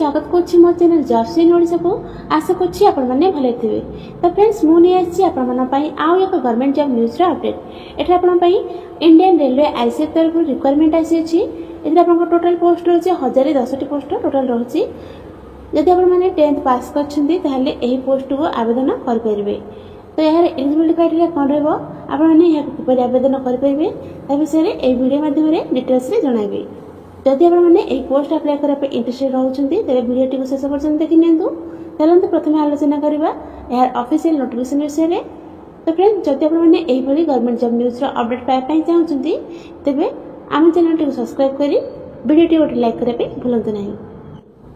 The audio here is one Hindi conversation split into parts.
स्वागत करुच्ची मो चैनल जॉब्स इन ओडिशा को। आशा करुच्ची आपण माने भले थिबे। तो फ्रेंड्स मु नै आछि आपण मन पई आउ एक गवर्नमेंट जॉब न्यूज रा अपडेट। एटा आपण पई इंडियन रेलवे आईसीएफ तरफ रिक्वायरमेंट आसी अछि। एटा आपण टोटल पोस्ट रहछि 1010 पोस्ट टोटल रहछि। यदि आपण माने 10th पास करछन्ती ताहले एही पोस्ट को आवेदन कर परिबे। तो यार एलिजिबिलिटी क्राइटेरिया कोन रहबो आपण माने या किपर आवेदन कर परिबे ता विषय रे एही वीडियो माध्यम रे डिटेल्स रे जणाइबे। जदि आपण माने एही पोस्ट अप्लाई करा पे इंटरेस्टेड रहउछन्ती तबे वीडियो टी को शेष पर्यंत देखि नियंतु। चलंतु प्रथमे आलोचना करिबा यार ऑफिशियल नोटिफिकेशन विषय रे। तो फ्रेंड्स जदि आपण माने एही भली गवर्नमेंट जॉब न्यूज रो अपडेट पाय पई चाहउछन्ती तबे आम चैनल टी को सब्सक्राइब करी वीडियो टी को लाइक करे पे भूलंतु नाही।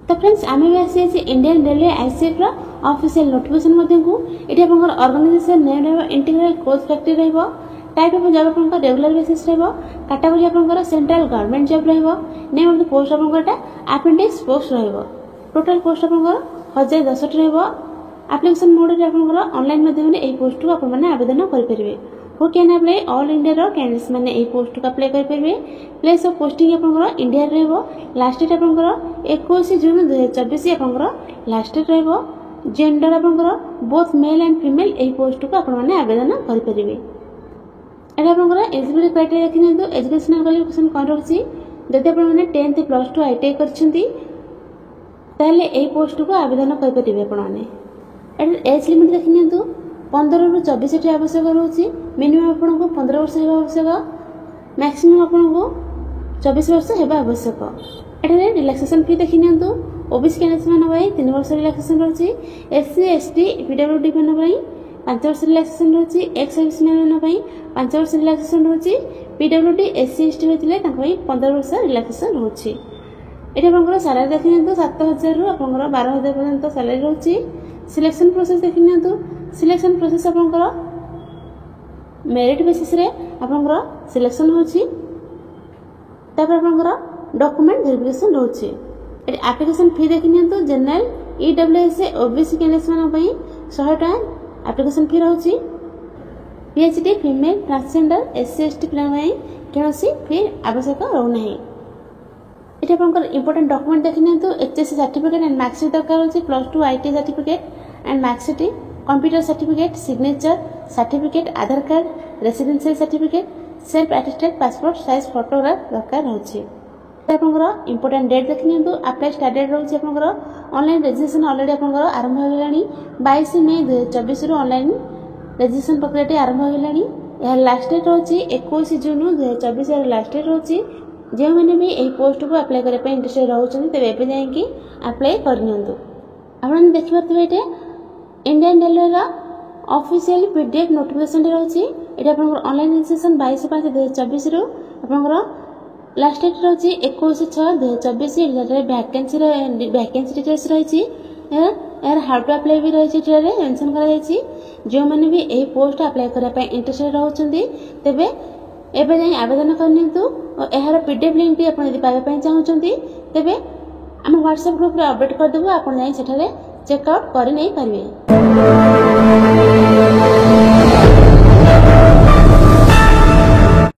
तो फ्रेंड्स आमे भी आसी अछि इंडियन रेलवे आईसीएफ रो ऑफिशियल नोटिफिकेशन मध्ये को। एटी आपन ऑर्गेनाइजेशन नेम रहबो इंटीग्रल कोच फैक्ट्री रहबो। टाइप ऑफ जॉब आपन रेगुलर बेसिस रहबो। कैटेगरी आपन सेंट्रल गवर्नमेंट जॉब रहबो। नेम ऑफ द पोस्ट आपन अपेंडिक्स पोस्ट रहबो। टोटल पोस्ट आपन 1010 रहबो। एप्लीकेशन मोड रे आपन ऑनलाइन माध्यम रे एही पोस्ट को आपन माने आवेदन करि परिबे। Who can apply all India रो कैंडिडेट्स माने एही पोस्ट को अप्लाई करि परिबे। प्लेस ऑफ पोस्टिंग आपन इंडिया रहबो। लास्ट डेट आपन 21 जून 2024 आपन लास्ट डेट रहबो। जेंडर आपन बोथ मेल एंड फीमेल एही पोस्ट को आपन माने आवेदन करि परिबे। एटा आपन एलिजिबिलिटी क्राइटेरिया देखिनंतु एजुकेशनल क्वालिफिकेशन कोन रहछि। जदि आपन माने 10th प्लस 2 आईटीआई करछन्ती ताले एही पोस्ट को आवेदन करि परिबे आपन माने। एटा एज लिमिट देखिनंतु 15 रु 24 टी आवश्यक रहछि। मिनिमम आपन को 15 वर्ष हेबा आवश्यक। मैक्सिमम आपन को 24 वर्ष हेबा आवश्यक। एटा रे रिलैक्सेशन फी देखिनंतु ओबीसी कैंडिडेट्स मान भाई 3 वर्ष रिलैक्सेशन रहछि। एससी एसटी पीडब्ल्यूडी मान भाई 5 वर्ष रिलैक्सेशन रहछि। एक्स सर्विस मान भाई 5 वर्ष रिलैक्सेशन रहछि। पीडब्ल्यूडी एससी एसटी होतिले तां भाई 15 वर्ष रिलैक्सेशन रहछि। एटा आपन सैलरी देखिनंतु 7000 रु आपन 12000 पर्यंत सैलरी रहछि। सिलेक्शन प्रोसेस देखिनंतु सिलेक्शन प्रोसेस आपन मेरिट बेसिस रे आपन सिलेक्शन होछि। तापर आपन डॉक्यूमेंट वेरिफिकेशन रहछि। एटी एप्लीकेशन फी देखिनंतु जनरल ईडब्ल्यूएस ओबीसी कैंडिडेट्स मान पई 100 टका एप्लीकेशन फी रहछि। PhD female transgender SC ST पिला पई कोनोसी फी आवश्यक रहउ नाही। एटी आपन इंपोर्टेंट डॉक्यूमेंट देखिनंतु एचएससी सर्टिफिकेट एंड मार्कशीट दरकार होछि। Plus 2 IT certificate and marksheet computer certificate signature certificate Aadhaar card residential certificate self attested passport size photograph दरकार होछि। आपन इंपोर्टेंट डेट देखिनंतु अप्लाई स्टार्ट डेट रहछि आपन ऑनलाइन रजिस्ट्रेशन ऑलरेडी आपन आरंभ हो गेलानी 22 मई 2024 रु ऑनलाइन रजिस्ट्रेशन प्रक्रिया आरंभ हो गेलानी। या लास्ट डेट रहछि 21 जून 2024 र लास्ट डेट रहछि। जे माने भी एही पोस्ट को अप्लाई करे पे इंटरेस्टेड रहउछन तबे एबे जाय कि अप्लाई करनियंतु। आपन देखि परतबे एटे इंडियन रेलवे रा ऑफिशियल पीडीएफ नोटिफिकेशन रहछि। एटा आपन ऑनलाइन रजिस्ट्रेशन 22/5/2024 रु आपन लास्ट डेट रहछि 21/6/2024। एटा वैकेंसी डिटेल्स रहछि। यार हाउ टू अप्लाई भी रहछि एटा रे मेंशन करा जायछि। जो माने भी एही पोस्ट अप्लाई करा पे इंटरेस्टेड रहउछन्ती तबे एबे जाय आवेदन करनियंतु। और एहार पीडीएफ लिंक टी आपन यदि पाबे पई चाहउछन्ती तबे हम व्हाट्सएप ग्रुप रे अपडेट कर देबो। आपन जाय सेठारे चेक आउट करि नै परिबे।